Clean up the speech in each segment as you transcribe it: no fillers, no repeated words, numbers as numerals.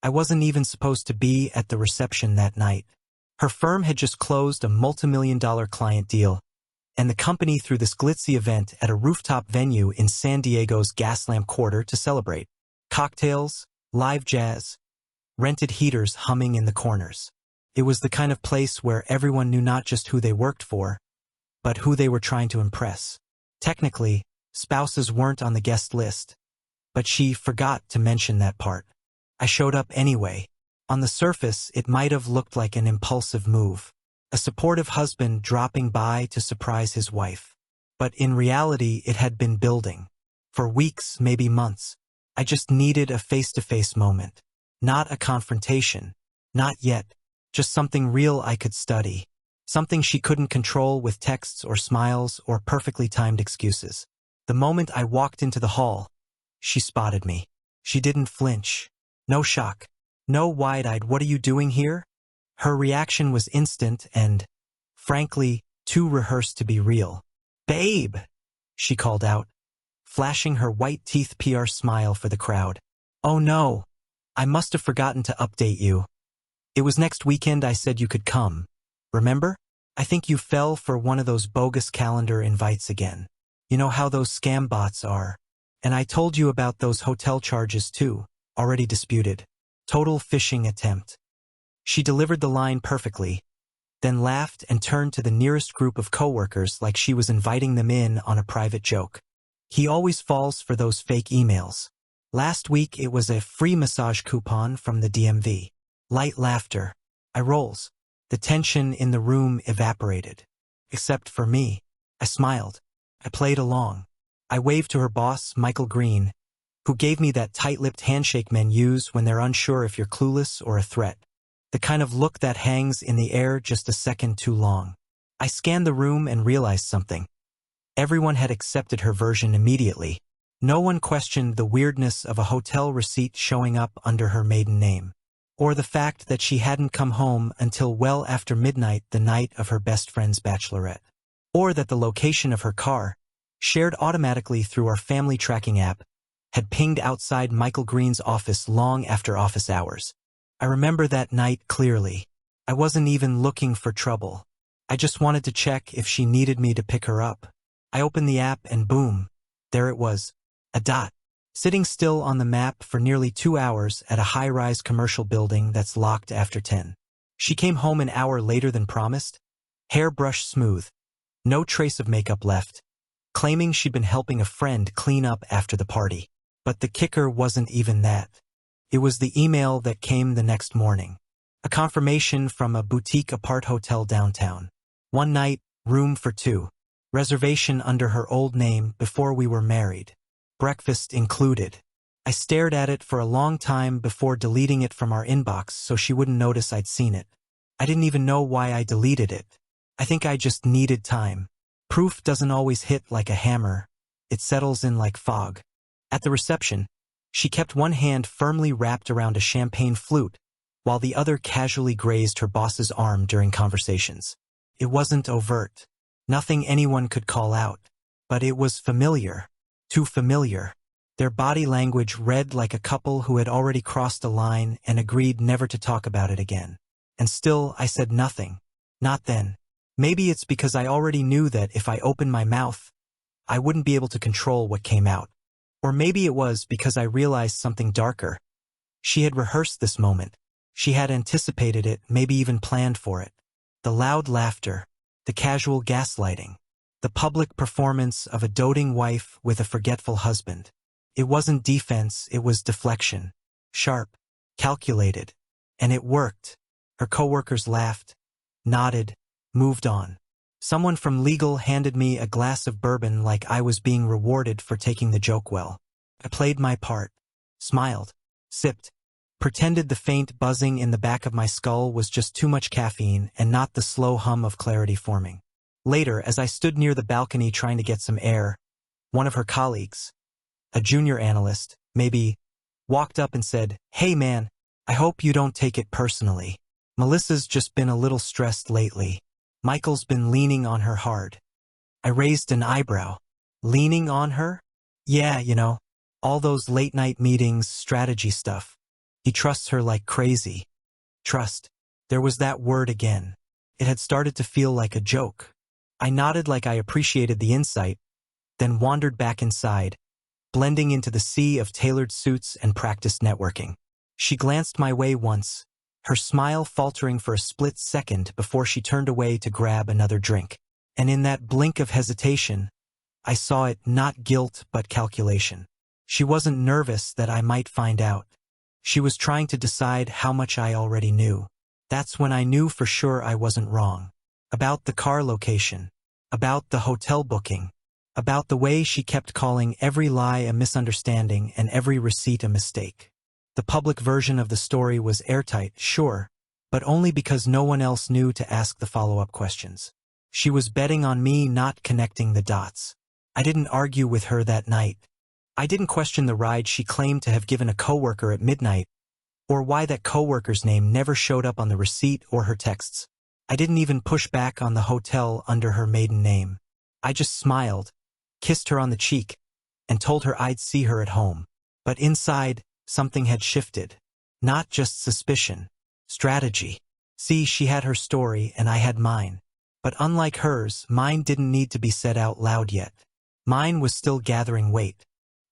I wasn't even supposed to be at the reception that night. Her firm had just closed a multi-million-dollar client deal, and the company threw this glitzy event at a rooftop venue in San Diego's Gaslamp Quarter to celebrate. Cocktails, live jazz, rented heaters humming in the corners. It was the kind of place where everyone knew not just who they worked for, but who they were trying to impress. Technically, spouses weren't on the guest list, but she forgot to mention that part. I showed up anyway. On the surface, it might have looked like an impulsive move, a supportive husband dropping by to surprise his wife. But in reality, it had been building. For weeks, maybe months. I just needed a face-to-face moment. Not a confrontation. Not yet. Just something real I could study. Something she couldn't control with texts or smiles or perfectly timed excuses. The moment I walked into the hall, she spotted me. She didn't flinch. No shock. No wide-eyed "what are you doing here?" Her reaction was instant and, frankly, too rehearsed to be real. "Babe!" she called out, flashing her white-teeth PR smile for the crowd. "Oh no, I must have forgotten to update you. It was next weekend I said you could come. Remember? I think you fell for one of those bogus calendar invites again. You know how those scam bots are. And I told you about those hotel charges too, already disputed. Total phishing attempt." She delivered the line perfectly, then laughed and turned to the nearest group of coworkers like she was inviting them in on a private joke. "He always falls for those fake emails. Last week it was a free massage coupon from the DMV. Light laughter. I rolls. The tension in the room evaporated. Except for me. I smiled. I played along. I waved to her boss, Michael Green, who gave me that tight-lipped handshake men use when they're unsure if you're clueless or a threat. The kind of look that hangs in the air just a second too long. I scanned the room and realized something. Everyone had accepted her version immediately. No one questioned the weirdness of a hotel receipt showing up under her maiden name, or the fact that she hadn't come home until well after midnight the night of her best friend's bachelorette, or that the location of her car, shared automatically through our family tracking app, had pinged outside Michael Green's office long after office hours. I remember that night clearly. I wasn't even looking for trouble. I just wanted to check if she needed me to pick her up. I opened the app and boom, there it was. A dot. Sitting still on the map for nearly 2 hours at a high-rise commercial building that's locked after 10. She came home an hour later than promised, hair brushed smooth, no trace of makeup left, claiming she'd been helping a friend clean up after the party. But the kicker wasn't even that. It was the email that came the next morning. A confirmation from a boutique apart hotel downtown. One night, room for 2. Reservation under her old name before we were married. Breakfast included. I stared at it for a long time before deleting it from our inbox so she wouldn't notice I'd seen it. I didn't even know why I deleted it. I think I just needed time. Proof doesn't always hit like a hammer. It settles in like fog. At the reception, she kept one hand firmly wrapped around a champagne flute, while the other casually grazed her boss's arm during conversations. It wasn't overt. Nothing anyone could call out. But it was familiar. Too familiar. Their body language read like a couple who had already crossed a line and agreed never to talk about it again. And still, I said nothing. Not then. Maybe it's because I already knew that if I opened my mouth, I wouldn't be able to control what came out. Or maybe it was because I realized something darker. She had rehearsed this moment. She had anticipated it, maybe even planned for it. The loud laughter, the casual gaslighting, the public performance of a doting wife with a forgetful husband. It wasn't defense, it was deflection. Sharp, calculated. And it worked. Her coworkers laughed, nodded, moved on. Someone from legal handed me a glass of bourbon like I was being rewarded for taking the joke well. I played my part, smiled, sipped, pretended the faint buzzing in the back of my skull was just too much caffeine and not the slow hum of clarity forming. Later, as I stood near the balcony trying to get some air, one of her colleagues, a junior analyst, maybe, walked up and said, "Hey man, I hope you don't take it personally. Melissa's just been a little stressed lately. Michael's been leaning on her hard." I raised an eyebrow. Leaning on her? Yeah, all those late-night meetings, strategy stuff. He trusts her like crazy. Trust. There was that word again. It had started to feel like a joke. I nodded like I appreciated the insight, then wandered back inside, blending into the sea of tailored suits and practiced networking. She glanced my way once, her smile faltering for a split second before she turned away to grab another drink. And in that blink of hesitation, I saw it not guilt but calculation. She wasn't nervous that I might find out. She was trying to decide how much I already knew. That's when I knew for sure I wasn't wrong. About the car location. About the hotel booking. About the way she kept calling every lie a misunderstanding and every receipt a mistake. The public version of the story was airtight, sure, but only because no one else knew to ask the follow-up questions. She was betting on me not connecting the dots. I didn't argue with her that night. I didn't question the ride she claimed to have given a coworker at midnight, or why that coworker's name never showed up on the receipt or her texts. I didn't even push back on the hotel under her maiden name. I just smiled, kissed her on the cheek, and told her I'd see her at home. But inside, something had shifted. Not just suspicion. Strategy. See, she had her story and I had mine. But unlike hers, mine didn't need to be said out loud yet. Mine was still gathering weight.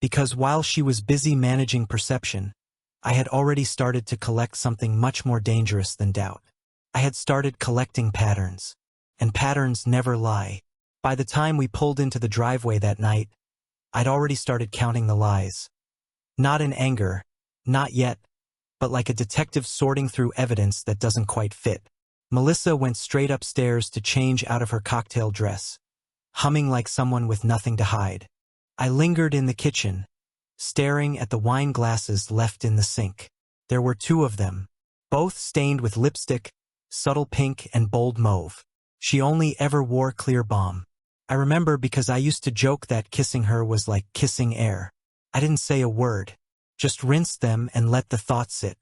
Because while she was busy managing perception, I had already started to collect something much more dangerous than doubt. I had started collecting patterns. And patterns never lie. By the time we pulled into the driveway that night, I'd already started counting the lies. Not in anger, not yet, but like a detective sorting through evidence that doesn't quite fit. Melissa went straight upstairs to change out of her cocktail dress, humming like someone with nothing to hide. I lingered in the kitchen, staring at the wine glasses left in the sink. There were two of them, both stained with lipstick, subtle pink and bold mauve. She only ever wore Clear Balm. I remember because I used to joke that kissing her was like kissing air. I didn't say a word, just rinsed them and let the thought sit.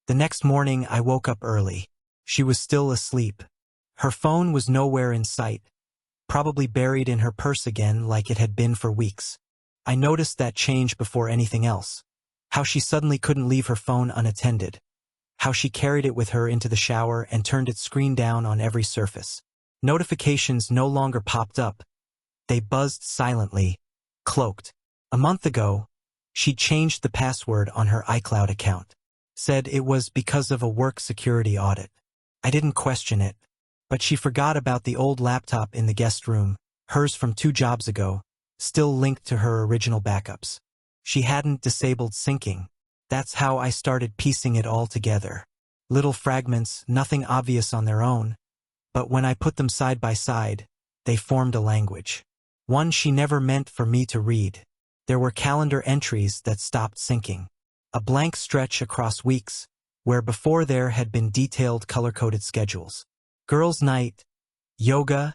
The next morning I woke up early. She was still asleep. Her phone was nowhere in sight, probably buried in her purse again like it had been for weeks. I noticed that change before anything else. How she suddenly couldn't leave her phone unattended. How she carried it with her into the shower and turned its screen down on every surface. Notifications no longer popped up. They buzzed silently, cloaked. A month ago, she'd changed the password on her iCloud account. Said it was because of a work security audit. I didn't question it. But she forgot about the old laptop in the guest room, hers from 2 jobs ago, still linked to her original backups. She hadn't disabled syncing. That's how I started piecing it all together. Little fragments, nothing obvious on their own, but when I put them side by side, they formed a language. One she never meant for me to read. There were calendar entries that stopped syncing. A blank stretch across weeks, where before there had been detailed color-coded schedules. Girls' night, yoga,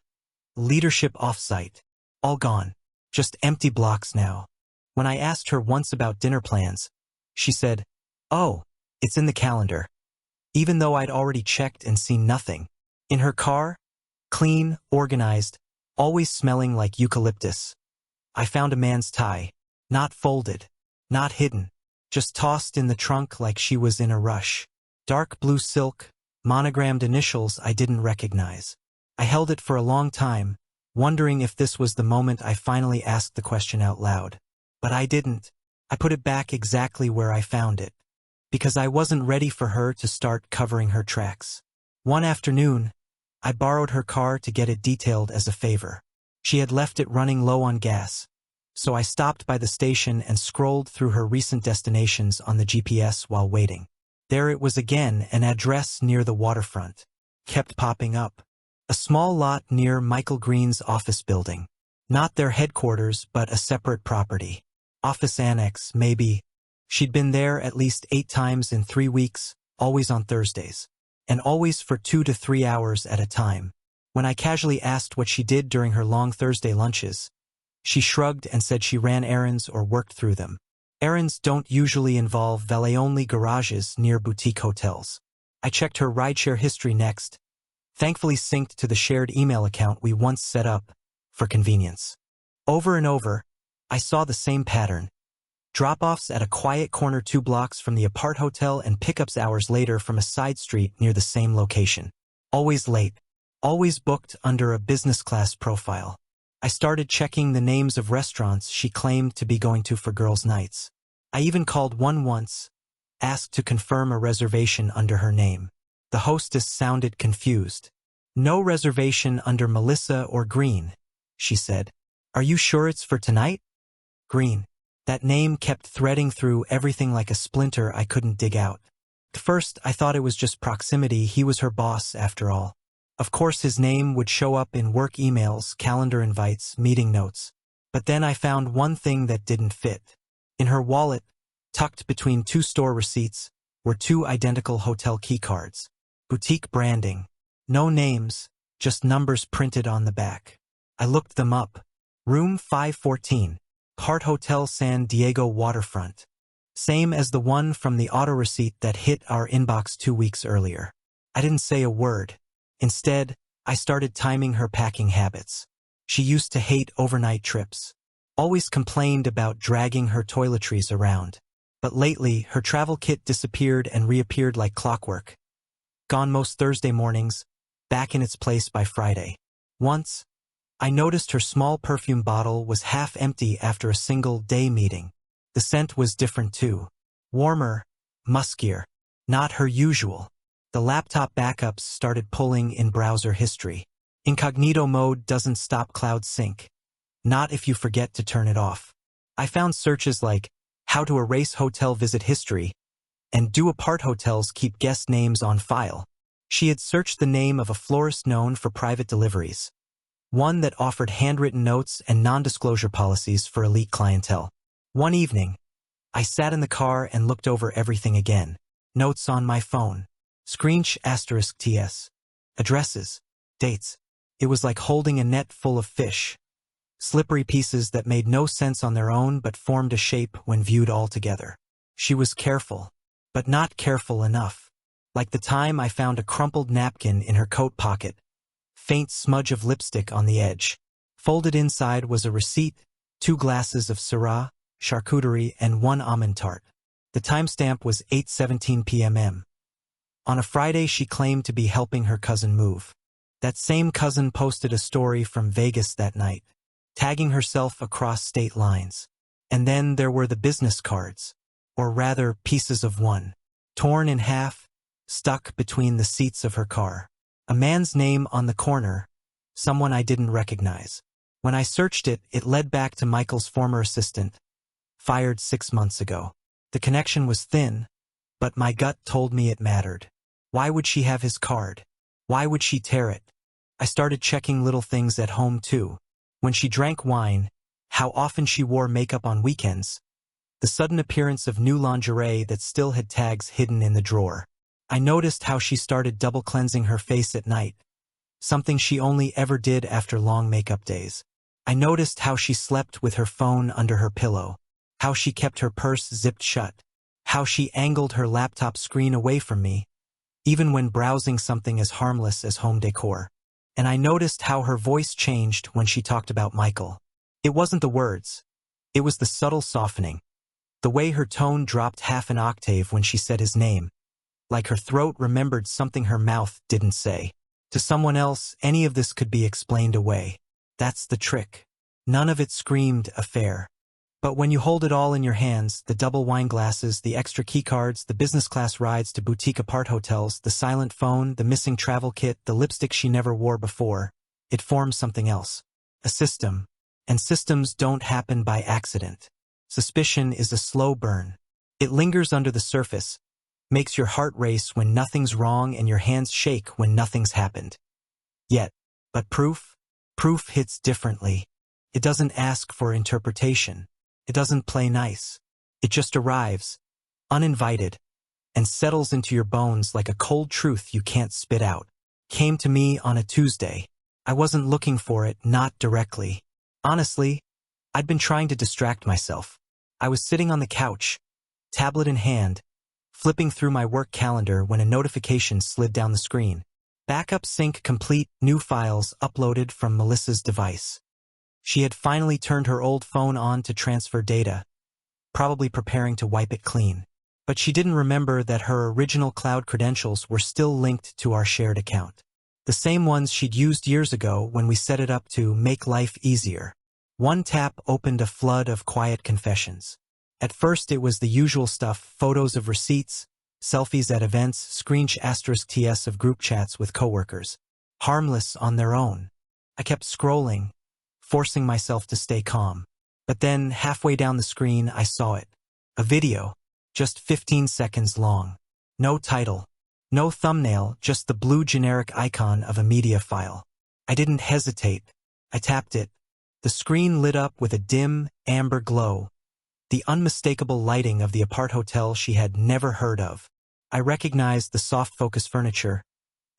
leadership offsite, all gone. Just empty blocks now. When I asked her once about dinner plans, she said, "Oh, it's in the calendar." Even though I'd already checked and seen nothing. In her car, clean, organized, always smelling like eucalyptus. I found a man's tie, not folded, not hidden, just tossed in the trunk like she was in a rush. Dark blue silk, monogrammed initials I didn't recognize. I held it for a long time, wondering if this was the moment I finally asked the question out loud. But I didn't. I put it back exactly where I found it. Because I wasn't ready for her to start covering her tracks. One afternoon, I borrowed her car to get it detailed as a favor. She had left it running low on gas, so I stopped by the station and scrolled through her recent destinations on the GPS while waiting. There it was again, an address near the waterfront. Kept popping up. A small lot near Michael Green's office building. Not their headquarters, but a separate property. Office annex, maybe. She'd been there at least 8 times in 3 weeks, always on Thursdays. And always for 2 to 3 hours at a time. When I casually asked what she did during her long Thursday lunches, she shrugged and said she ran errands or worked through them. Errands don't usually involve valet-only garages near boutique hotels. I checked her rideshare history next, thankfully synced to the shared email account we once set up, for convenience. Over and over, I saw the same pattern. Drop-offs at a quiet corner 2 blocks from the apart hotel and pickups hours later from a side street near the same location. Always late. Always booked under a business class profile. I started checking the names of restaurants she claimed to be going to for girls' nights. I even called one once, asked to confirm a reservation under her name. The hostess sounded confused. "No reservation under Melissa or Green," she said. "Are you sure it's for tonight?" Green. That name kept threading through everything like a splinter I couldn't dig out. At first, I thought it was just proximity. He was her boss, after all. Of course, his name would show up in work emails, calendar invites, meeting notes. But then I found one thing that didn't fit. In her wallet, tucked between 2 store receipts, were 2 identical hotel keycards. Boutique branding. No names, just numbers printed on the back. I looked them up. Room 514. Hart Hotel San Diego Waterfront. Same as the one from the auto receipt that hit our inbox 2 weeks earlier. I didn't say a word. Instead, I started timing her packing habits. She used to hate overnight trips. Always complained about dragging her toiletries around. But lately, her travel kit disappeared and reappeared like clockwork. Gone most Thursday mornings, back in its place by Friday. Once, I noticed her small perfume bottle was half empty after a single-day meeting. The scent was different too. Warmer, muskier. Not her usual. The laptop backups started pulling in browser history. Incognito mode doesn't stop cloud sync. Not if you forget to turn it off. I found searches like, how to erase hotel visit history, and do apart hotels keep guest names on file. She had searched the name of a florist known for private deliveries. One that offered handwritten notes and non-disclosure policies for elite clientele. One evening, I sat in the car and looked over everything again. Notes on my phone. Screensh *TS. Addresses. Dates. It was like holding a net full of fish. Slippery pieces that made no sense on their own but formed a shape when viewed all together. She was careful, but not careful enough. Like the time I found a crumpled napkin in her coat pocket. Faint smudge of lipstick on the edge. Folded inside was a receipt, 2 glasses of Syrah, charcuterie, and 1 almond tart. The timestamp was 8:17 p.m. On a Friday, she claimed to be helping her cousin move. That same cousin posted a story from Vegas that night, tagging herself across state lines. And then there were the business cards, or rather pieces of one, torn in half, stuck between the seats of her car. A man's name on the corner, someone I didn't recognize. When I searched it, it led back to Michael's former assistant, fired 6 months ago. The connection was thin, but my gut told me it mattered. Why would she have his card? Why would she tear it? I started checking little things at home too. When she drank wine, how often she wore makeup on weekends, the sudden appearance of new lingerie that still had tags hidden in the drawer. I noticed how she started double cleansing her face at night, something she only ever did after long makeup days. I noticed how she slept with her phone under her pillow, how she kept her purse zipped shut, how she angled her laptop screen away from me, even when browsing something as harmless as home decor. And I noticed how her voice changed when she talked about Michael. It wasn't the words. It was the subtle softening. The way her tone dropped half an octave when she said his name. Like her throat remembered something her mouth didn't say. To someone else, any of this could be explained away. That's the trick. None of it screamed affair. But when you hold it all in your hands, the double wine glasses, the extra keycards, the business class rides to boutique apart hotels, the silent phone, the missing travel kit, the lipstick she never wore before, it forms something else. A system. And systems don't happen by accident. Suspicion is a slow burn. It lingers under the surface, makes your heart race when nothing's wrong and your hands shake when nothing's happened. But proof? Proof hits differently. It doesn't ask for interpretation. It doesn't play nice. It just arrives, uninvited, and settles into your bones like a cold truth you can't spit out. Came to me on a Tuesday. I wasn't looking for it, not directly. Honestly, I'd been trying to distract myself. I was sitting on the couch, tablet in hand, flipping through my work calendar when a notification slid down the screen. Backup sync complete, new files uploaded from Melissa's device. She had finally turned her old phone on to transfer data. probably preparing to wipe it clean. But she didn't remember that her original cloud credentials were still linked to our shared account. The same ones she'd used years ago when we set it up to make life easier. One tap opened a flood of quiet confessions. At first it was the usual stuff, photos of receipts, selfies at events, **TS of group chats with coworkers. Harmless on their own. I kept scrolling, forcing myself to stay calm. But then, halfway down the screen, I saw it. A video. Just 15 seconds long. No title. No thumbnail, just the blue generic icon of a media file. I didn't hesitate. I tapped it. The screen lit up with a dim, amber glow. The unmistakable lighting of the apart hotel she had never heard of. I recognized the soft focus furniture,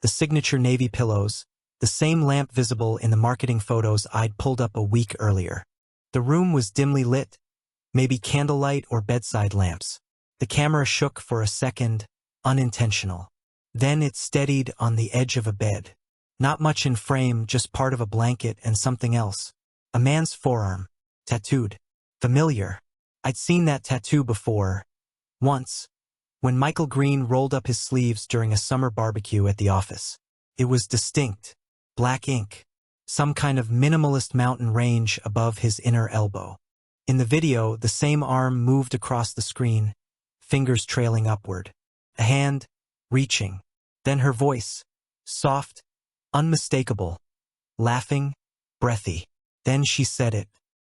the signature navy pillows, the same lamp visible in the marketing photos I'd pulled up a week earlier. The room was dimly lit, maybe candlelight or bedside lamps. The camera shook for a second, unintentional. Then it steadied on the edge of a bed. Not much in frame, just part of a blanket and something else. A man's forearm. Tattooed. Familiar. I'd seen that tattoo before. Once. When Michael Green rolled up his sleeves during a summer barbecue at the office. It was distinct. Black ink. Some kind of minimalist mountain range above his inner elbow. In the video, the same arm moved across the screen, fingers trailing upward. A hand, reaching. Then her voice, soft, unmistakable, laughing, breathy. Then she said it.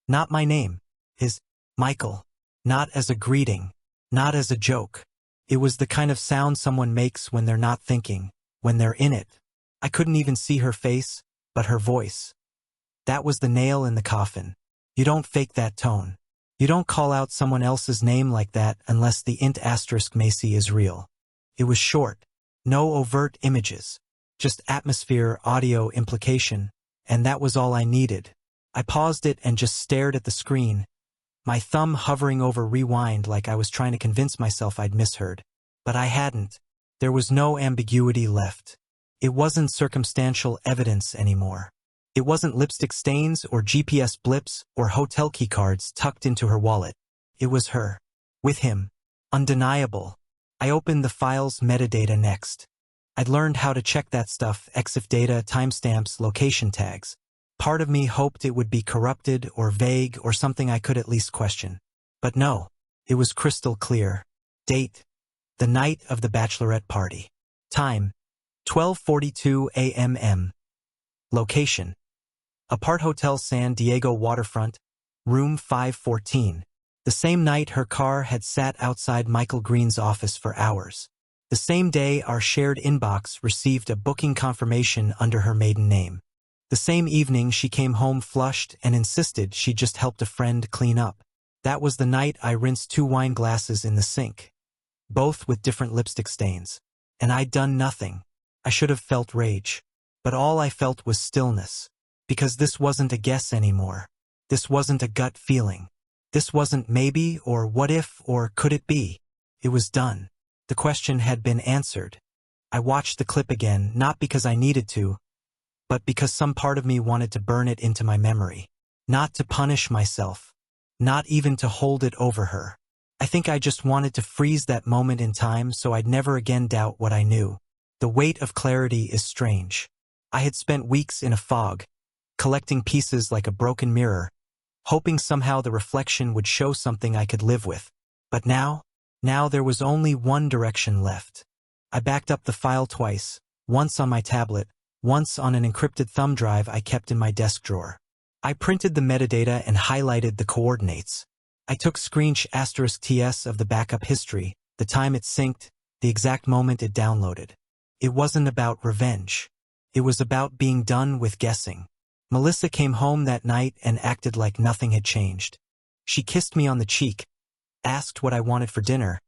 Not my name. His, Michael. Not as a greeting. Not as a joke. It was the kind of sound someone makes when they're not thinking, when they're in it. I couldn't even see her face, but her voice. That was the nail in the coffin. You don't fake that tone. You don't call out someone else's name like that unless the int asterisk Macy is real. It was short. No overt images. Just atmosphere, audio, implication. And that was all I needed. I paused it and just stared at the screen, my thumb hovering over rewind like I was trying to convince myself I'd misheard. But I hadn't. There was no ambiguity left. It wasn't circumstantial evidence anymore. It wasn't lipstick stains or GPS blips or hotel keycards tucked into her wallet. It was her. With him. Undeniable. I opened the file's metadata next. I'd learned how to check that stuff, EXIF data, timestamps, location tags. Part of me hoped it would be corrupted or vague or something I could at least question. But no, it was crystal clear. Date. The night of the Bachelorette party. Time. 12:42 a.m. Location. Apart Hotel San Diego waterfront, room 514. The same night her car had sat outside Michael Green's office for hours. The same day our shared inbox received a booking confirmation under her maiden name. The same evening she came home flushed and insisted she just helped a friend clean up. That was the night I rinsed 2 wine glasses in the sink, both with different lipstick stains. And I'd done nothing. I should have felt rage. But all I felt was stillness. Because this wasn't a guess anymore. This wasn't a gut feeling. This wasn't maybe or what if or could it be. It was done. The question had been answered. I watched the clip again, not because I needed to, but because some part of me wanted to burn it into my memory. Not to punish myself. Not even to hold it over her. I think I just wanted to freeze that moment in time so I'd never again doubt what I knew. The weight of clarity is strange. I had spent weeks in a fog, collecting pieces like a broken mirror, hoping somehow the reflection would show something I could live with. But now there was only one direction left. I backed up the file twice, once on my tablet, once on an encrypted thumb drive I kept in my desk drawer. I printed the metadata and highlighted the coordinates. I took **TS of the backup history, the time it synced, the exact moment it downloaded. It wasn't about revenge. It was about being done with guessing. Melissa came home that night and acted like nothing had changed. She kissed me on the cheek, asked what I wanted for dinner,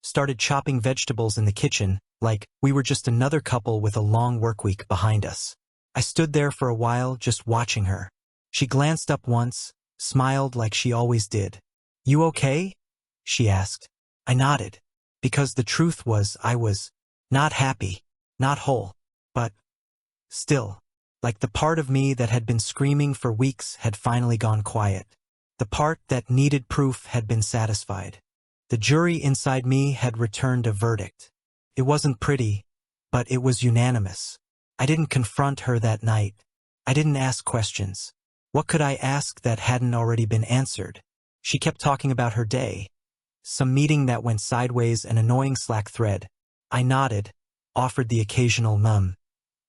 started chopping vegetables in the kitchen, like we were just another couple with a long workweek behind us. I stood there for a while just watching her. She glanced up once, smiled like she always did. "You okay?" she asked. I nodded, because the truth was I was not happy, not whole, but still, like the part of me that had been screaming for weeks had finally gone quiet. The part that needed proof had been satisfied. The jury inside me had returned a verdict. It wasn't pretty, but it was unanimous. I didn't confront her that night. I didn't ask questions. What could I ask that hadn't already been answered? She kept talking about her day. Some meeting that went sideways, an annoying Slack thread. I nodded, offered the occasional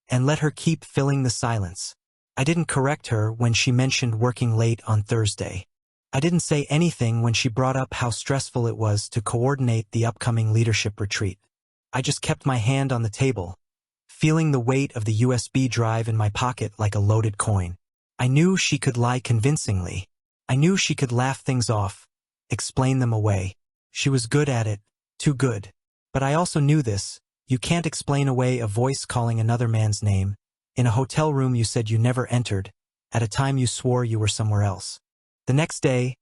and let her keep filling the silence. I didn't correct her when she mentioned working late on Thursday. I didn't say anything when she brought up how stressful it was to coordinate the upcoming leadership retreat. I just kept my hand on the table, feeling the weight of the USB drive in my pocket like a loaded coin. I knew she could lie convincingly. I knew she could laugh things off, explain them away. She was good at it, too good. But I also knew this: you can't explain away a voice calling another man's name, in a hotel room you said you never entered, at a time you swore you were somewhere else. The next day,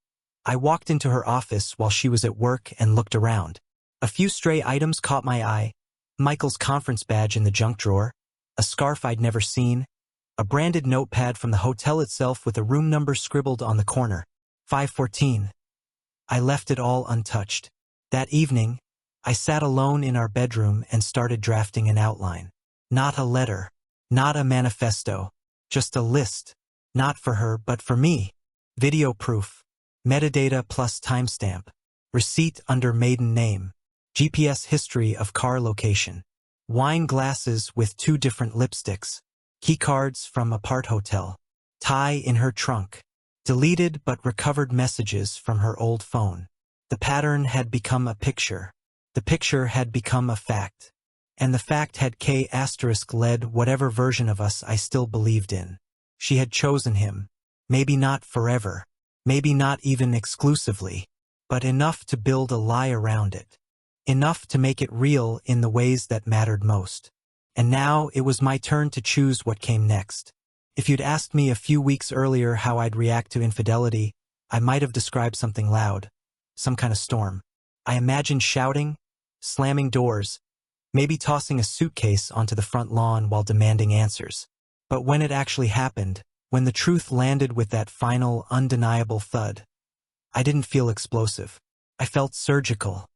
I walked into her office while she was at work and looked around. A few stray items caught my eye: Michael's conference badge in the junk drawer, a scarf I'd never seen, a branded notepad from the hotel itself with a room number scribbled on the corner, 514. I left it all untouched. That evening, I sat alone in our bedroom and started drafting an outline. Not a letter, not a manifesto, just a list. Not for her, but for me. Video proof, metadata plus timestamp, receipt under maiden name, GPS history of car location, wine glasses with 2 different lipsticks, keycards from apart hotel, tie in her trunk, deleted but recovered messages from her old phone. The pattern had become a picture. The picture had become a fact. And the fact had led whatever version of us I still believed in. She had chosen him. Maybe not forever. Maybe not even exclusively. But enough to build a lie around it. Enough to make it real in the ways that mattered most. And now it was my turn to choose what came next. If you'd asked me a few weeks earlier how I'd react to infidelity, I might have described something loud. Some kind of storm. I imagined shouting, slamming doors, maybe tossing a suitcase onto the front lawn while demanding answers. But when it actually happened, when the truth landed with that final, undeniable thud, I didn't feel explosive. I felt surgical,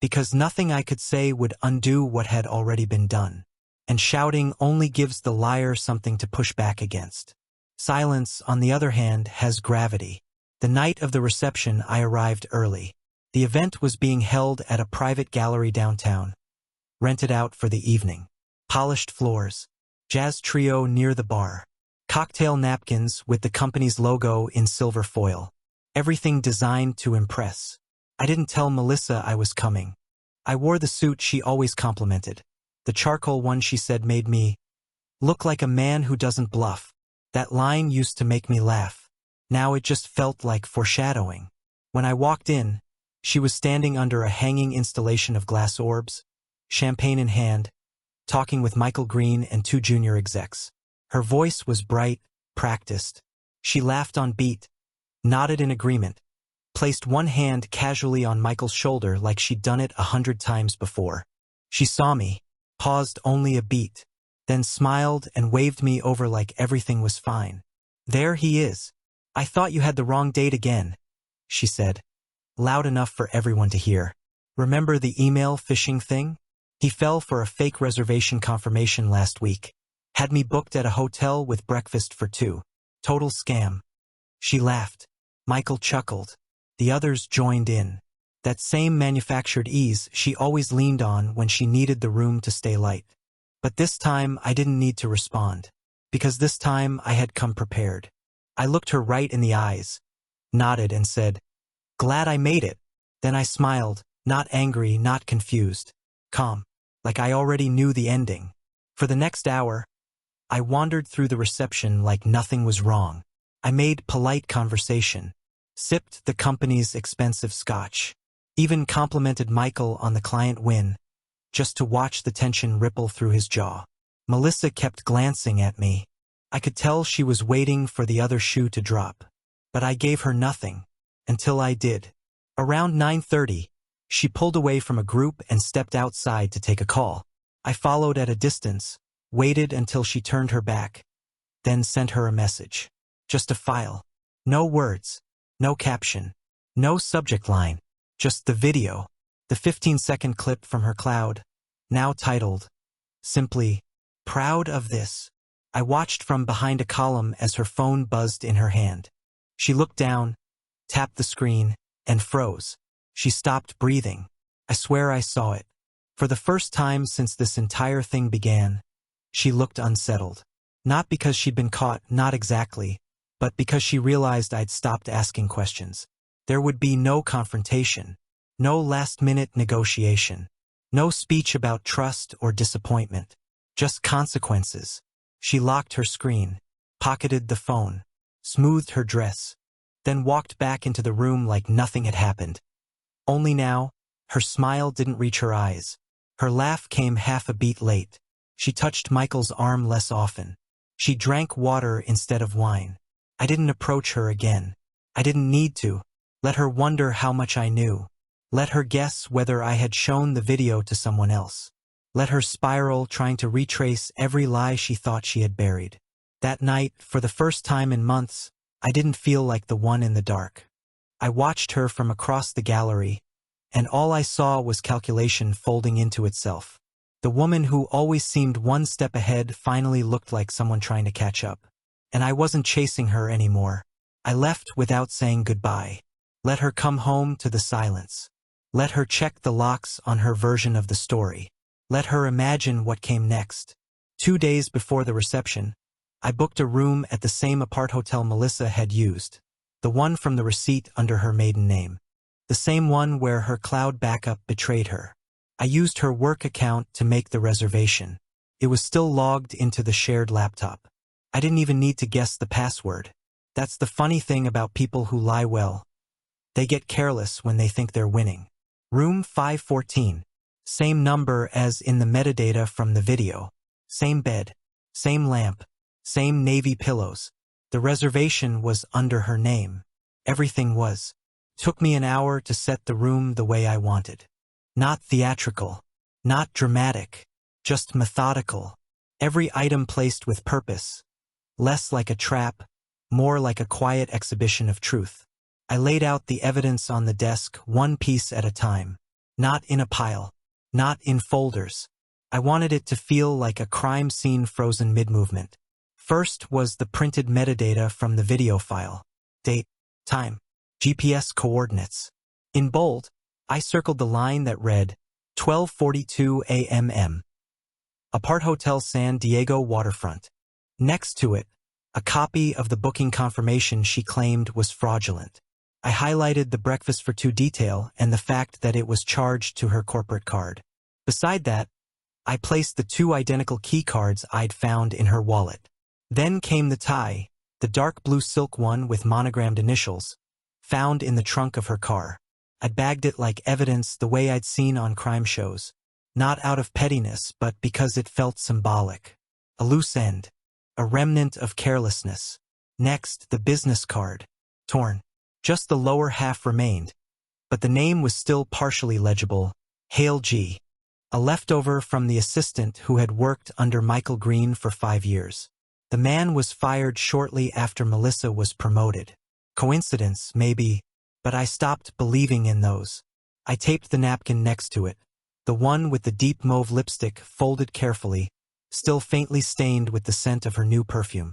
because nothing I could say would undo what had already been done. And shouting only gives the liar something to push back against. Silence, on the other hand, has gravity. The night of the reception, I arrived early. The event was being held at a private gallery downtown, rented out for the evening. Polished floors, jazz trio near the bar, cocktail napkins with the company's logo in silver foil. Everything designed to impress. I didn't tell Melissa I was coming. I wore the suit she always complimented. The charcoal one she said made me look like a man who doesn't bluff. That line used to make me laugh. Now it just felt like foreshadowing. When I walked in, she was standing under a hanging installation of glass orbs, champagne in hand, talking with Michael Green and 2 junior execs. Her voice was bright, practiced. She laughed on beat, nodded in agreement, placed one hand casually on Michael's shoulder like she'd done it 100 times before. She saw me, paused only a beat, then smiled and waved me over like everything was fine. "There he is. I thought you had the wrong date again," she said, loud enough for everyone to hear. "Remember the email phishing thing? He fell for a fake reservation confirmation last week. Had me booked at a hotel with breakfast for 2. Total scam." She laughed. Michael chuckled. The others joined in. That same manufactured ease she always leaned on when she needed the room to stay light. But this time I didn't need to respond, because this time I had come prepared. I looked her right in the eyes, nodded and said, "Glad I made it." Then I smiled, not angry, not confused. Calm, like I already knew the ending. For the next hour, I wandered through the reception like nothing was wrong. I made polite conversation, sipped the company's expensive scotch, even complimented Michael on the client win, just to watch the tension ripple through his jaw. Melissa kept glancing at me. I could tell she was waiting for the other shoe to drop. But I gave her nothing, until I did. Around 9:30, she pulled away from a group and stepped outside to take a call. I followed at a distance, waited until she turned her back, then sent her a message. Just a file. No words. No caption. No subject line. Just the video. The 15-second clip from her cloud, now titled, simply, "Proud of this." I watched from behind a column as her phone buzzed in her hand. She looked down, tapped the screen, and froze. She stopped breathing. I swear I saw it. For the first time since this entire thing began, she looked unsettled. Not because she'd been caught, not exactly, but because she realized I'd stopped asking questions. There would be no confrontation, no last-minute negotiation, no speech about trust or disappointment, just consequences. She locked her screen, pocketed the phone, smoothed her dress, then walked back into the room like nothing had happened. Only now, her smile didn't reach her eyes. Her laugh came half a beat late. She touched Michael's arm less often. She drank water instead of wine. I didn't approach her again. I didn't need to. Let her wonder how much I knew. Let her guess whether I had shown the video to someone else. Let her spiral, trying to retrace every lie she thought she had buried. That night, for the first time in months, I didn't feel like the one in the dark. I watched her from across the gallery, and all I saw was calculation folding into itself. The woman who always seemed one step ahead finally looked like someone trying to catch up. And I wasn't chasing her anymore. I left without saying goodbye. Let her come home to the silence. Let her check the locks on her version of the story. Let her imagine what came next. 2 days before the reception, I booked a room at the same apart hotel Melissa had used, the one from the receipt under her maiden name, the same one where her cloud backup betrayed her. I used her work account to make the reservation. It was still logged into the shared laptop. I didn't even need to guess the password. That's the funny thing about people who lie well. They get careless when they think they're winning. Room 514. Same number as in the metadata from the video. Same bed. Same lamp. Same navy pillows. The reservation was under her name. Everything was. Took me an hour to set the room the way I wanted. Not theatrical. Not dramatic. Just methodical. Every item placed with purpose. Less like a trap, more like a quiet exhibition of truth. I laid out the evidence on the desk one piece at a time. Not in a pile. Not in folders. I wanted it to feel like a crime scene frozen mid-movement. First was the printed metadata from the video file. Date, time, GPS coordinates. In bold, I circled the line that read, 12:42 a.m. Apart Hotel San Diego waterfront. Next to it, a copy of the booking confirmation she claimed was fraudulent. I highlighted the breakfast for two detail and the fact that it was charged to her corporate card. Beside that, I placed the 2 identical key cards I'd found in her wallet. Then came the tie, the dark blue silk one with monogrammed initials, found in the trunk of her car. I bagged it like evidence the way I'd seen on crime shows. Not out of pettiness, but because it felt symbolic. A loose end. A remnant of carelessness. Next, the business card. Torn. Just the lower half remained, but the name was still partially legible. Hale G. A leftover from the assistant who had worked under Michael Green for 5 years. The man was fired shortly after Melissa was promoted. Coincidence, maybe, but I stopped believing in those. I taped the napkin next to it, the one with the deep mauve lipstick folded carefully, still faintly stained with the scent of her new perfume.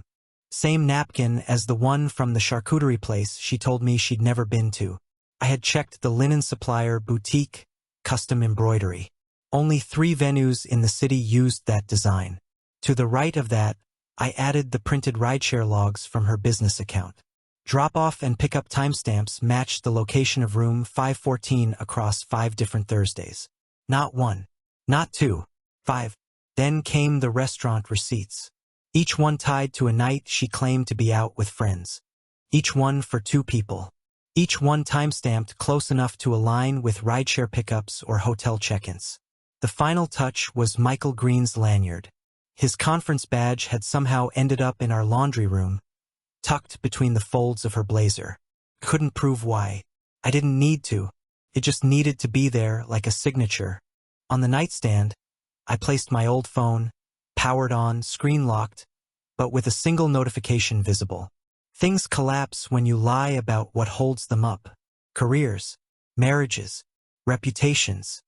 Same napkin as the one from the charcuterie place she told me she'd never been to. I had checked the linen supplier boutique, custom embroidery. Only 3 venues in the city used that design. To the right of that, I added the printed rideshare logs from her business account. Drop-off and pick-up timestamps matched the location of room 514 across 5 different Thursdays. Not 1, not 2, 5. Then came the restaurant receipts. Each one tied to a night she claimed to be out with friends. Each one for 2 people. Each one timestamped close enough to align with rideshare pickups or hotel check-ins. The final touch was Michael Green's lanyard. His conference badge had somehow ended up in our laundry room, tucked between the folds of her blazer. Couldn't prove why. I didn't need to. It just needed to be there like a signature. On the nightstand, I placed my old phone, powered on, screen locked, but with a single notification visible. Things collapse when you lie about what holds them up. Careers, marriages, reputations.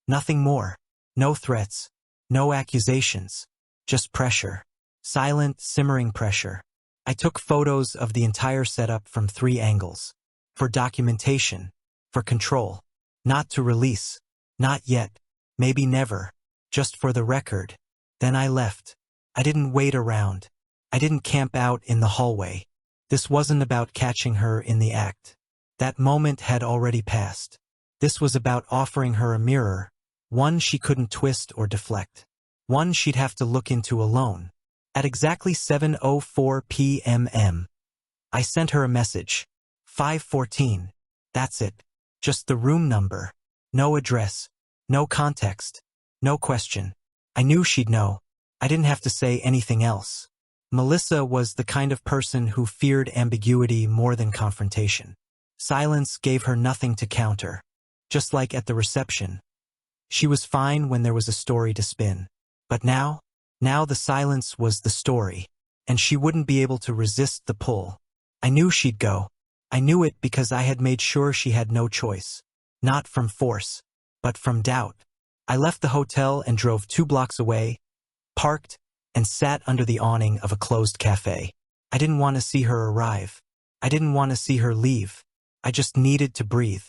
Nothing more. No threats. No accusations. Just pressure. Silent, simmering pressure. I took photos of the entire setup from 3 angles. For documentation. For control. Not to release. Not yet. Maybe never. Just for the record. Then I left. I didn't wait around. I didn't camp out in the hallway. This wasn't about catching her in the act. That moment had already passed. This was about offering her a mirror, one she couldn't twist or deflect. One she'd have to look into alone. At exactly 7:04 p.m. I sent her a message. 5:14. That's it. Just the room number. No address. No context. No question. I knew she'd know. I didn't have to say anything else. Melissa was the kind of person who feared ambiguity more than confrontation. Silence gave her nothing to counter. Just like at the reception. She was fine when there was a story to spin. But now the silence was the story. And she wouldn't be able to resist the pull. I knew she'd go. I knew it because I had made sure she had no choice. Not from force, but from doubt. I left the hotel and drove 2 blocks away, parked, and sat under the awning of a closed cafe. I didn't want to see her arrive. I didn't want to see her leave. I just needed to breathe.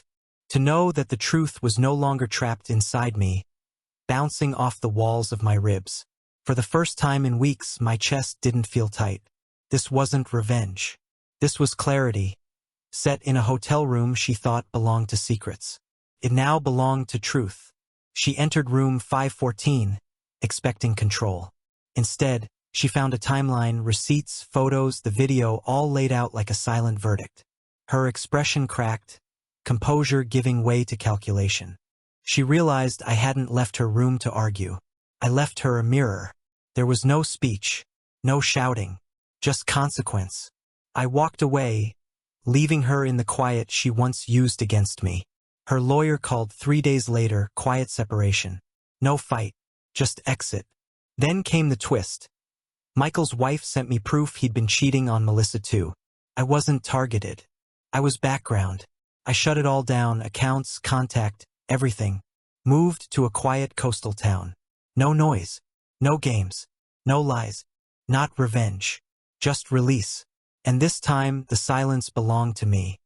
To know that the truth was no longer trapped inside me, bouncing off the walls of my ribs. For the first time in weeks, my chest didn't feel tight. This wasn't revenge. This was clarity. Set in a hotel room she thought belonged to secrets. It now belonged to truth. She entered room 514, expecting control. Instead, she found a timeline, receipts, photos, the video, all laid out like a silent verdict. Her expression cracked, composure giving way to calculation. She realized I hadn't left her room to argue. I left her a mirror. There was no speech, no shouting, just consequence. I walked away, leaving her in the quiet she once used against me. Her lawyer called 3 days later, quiet separation. No fight, just exit. Then came the twist. Michael's wife sent me proof he'd been cheating on Melissa too. I wasn't targeted. I was background. I shut it all down, accounts, contact, everything. Moved to a quiet coastal town. No noise. No games. No lies. Not revenge. Just release. And this time, the silence belonged to me.